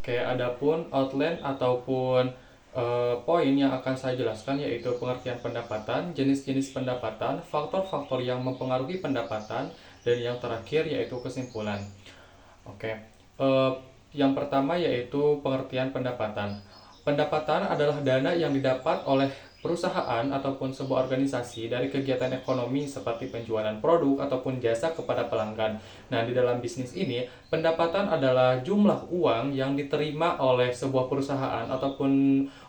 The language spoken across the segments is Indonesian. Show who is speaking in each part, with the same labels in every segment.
Speaker 1: Oke, adapun outline ataupun poin yang akan saya jelaskan yaitu pengertian pendapatan, jenis-jenis pendapatan, faktor-faktor yang mempengaruhi pendapatan, dan yang terakhir yaitu kesimpulan. Oke, eh, yang pertama yaitu pengertian pendapatan. Pendapatan adalah dana yang didapat oleh perusahaan ataupun sebuah organisasi dari kegiatan ekonomi seperti penjualan produk ataupun jasa kepada pelanggan. Nah, di dalam bisnis ini, pendapatan adalah jumlah uang yang diterima oleh sebuah perusahaan ataupun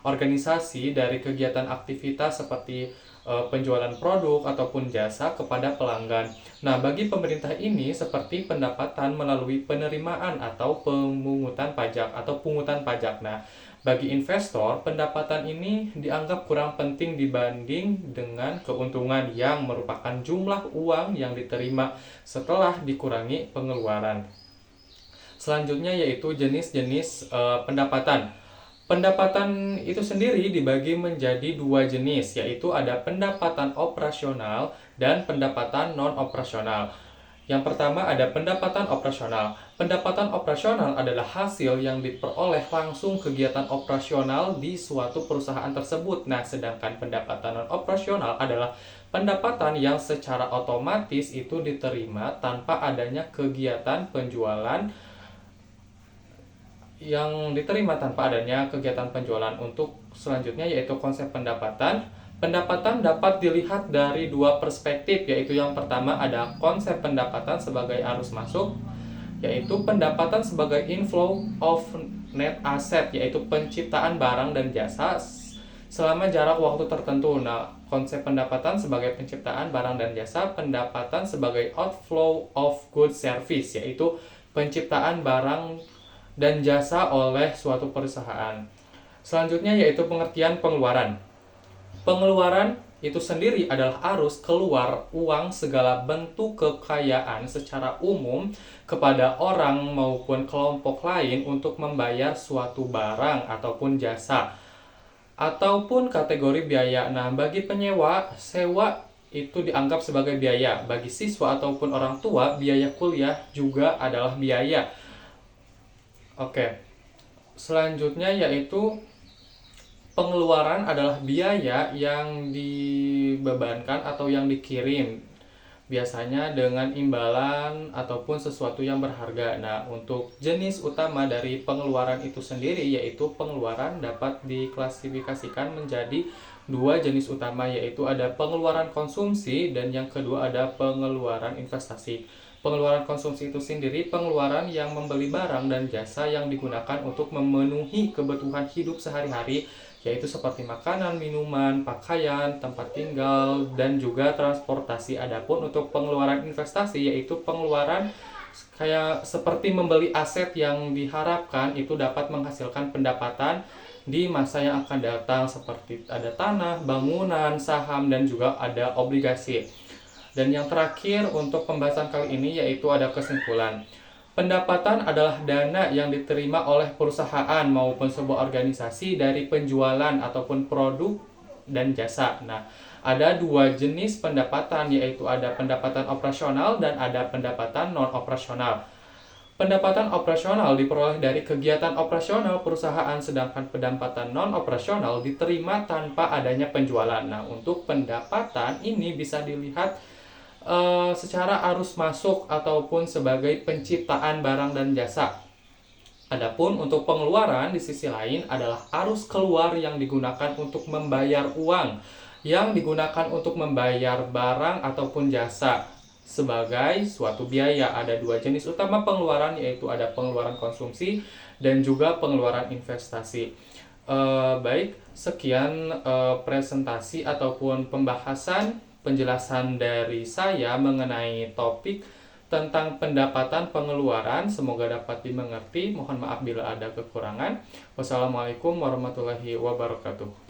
Speaker 1: organisasi dari kegiatan aktivitas seperti penjualan produk ataupun jasa kepada pelanggan. Nah, bagi pemerintah ini seperti pendapatan melalui penerimaan atau pemungutan pajak atau pungutan pajak. Nah, bagi investor, pendapatan ini dianggap kurang penting dibanding dengan keuntungan yang merupakan jumlah uang yang diterima setelah dikurangi pengeluaran. Selanjutnya yaitu jenis-jenis pendapatan. Pendapatan itu sendiri dibagi menjadi dua jenis, yaitu ada pendapatan operasional dan pendapatan non-operasional. Yang pertama ada pendapatan operasional. Pendapatan operasional adalah hasil yang diperoleh langsung kegiatan operasional di suatu perusahaan tersebut. Nah, sedangkan pendapatan non-operasional adalah pendapatan yang secara otomatis itu diterima tanpa adanya kegiatan penjualan Untuk selanjutnya yaitu konsep pendapatan. Pendapatan dapat dilihat dari dua perspektif, yaitu yang pertama ada konsep pendapatan sebagai arus masuk, yaitu pendapatan sebagai inflow of net asset, yaitu penciptaan barang dan jasa selama jarak waktu tertentu. Nah, konsep pendapatan sebagai penciptaan barang dan jasa, pendapatan sebagai outflow of goods service, yaitu penciptaan barang dan jasa oleh suatu perusahaan. Selanjutnya yaitu pengertian pengeluaran. Pengeluaran itu sendiri adalah arus keluar uang segala bentuk kekayaan secara umum kepada orang maupun kelompok lain untuk membayar suatu barang ataupun jasa ataupun kategori biaya. Nah, bagi penyewa, sewa itu dianggap sebagai biaya. Bagi siswa ataupun orang tua, biaya kuliah juga adalah biaya. Oke, selanjutnya yaitu pengeluaran adalah biaya yang dibebankan atau yang dikirim, biasanya dengan imbalan ataupun sesuatu yang berharga. Nah, untuk jenis utama dari pengeluaran itu sendiri yaitu pengeluaran dapat diklasifikasikan menjadi dua jenis utama, yaitu ada pengeluaran konsumsi dan yang kedua ada pengeluaran investasi. Pengeluaran konsumsi itu sendiri pengeluaran yang membeli barang dan jasa yang digunakan untuk memenuhi kebutuhan hidup sehari-hari, yaitu seperti makanan, minuman, pakaian, tempat tinggal, dan juga transportasi. Adapun untuk pengeluaran investasi yaitu pengeluaran kayak seperti membeli aset yang diharapkan itu dapat menghasilkan pendapatan di masa yang akan datang, seperti ada tanah, bangunan, saham, dan juga ada obligasi. Dan yang terakhir untuk pembahasan kali ini yaitu ada kesimpulan. Pendapatan adalah dana yang diterima oleh perusahaan maupun sebuah organisasi dari penjualan ataupun produk dan jasa. Nah, ada dua jenis pendapatan, yaitu ada pendapatan operasional dan ada pendapatan non-operasional. Pendapatan operasional diperoleh dari kegiatan operasional perusahaan, sedangkan pendapatan non-operasional diterima tanpa adanya penjualan. Nah, untuk pendapatan ini bisa dilihat secara arus masuk ataupun sebagai penciptaan barang dan jasa. Adapun untuk pengeluaran di sisi lain adalah arus keluar yang digunakan untuk membayar uang, yang digunakan untuk membayar barang ataupun jasa sebagai suatu biaya. Ada dua jenis utama pengeluaran, yaitu ada pengeluaran konsumsi dan juga pengeluaran investasi. Baik, sekian presentasi ataupun pembahasan penjelasan dari saya mengenai topik tentang pendapatan pengeluaran. Semoga dapat dimengerti. Mohon maaf bila ada kekurangan. Wassalamualaikum warahmatullahi wabarakatuh.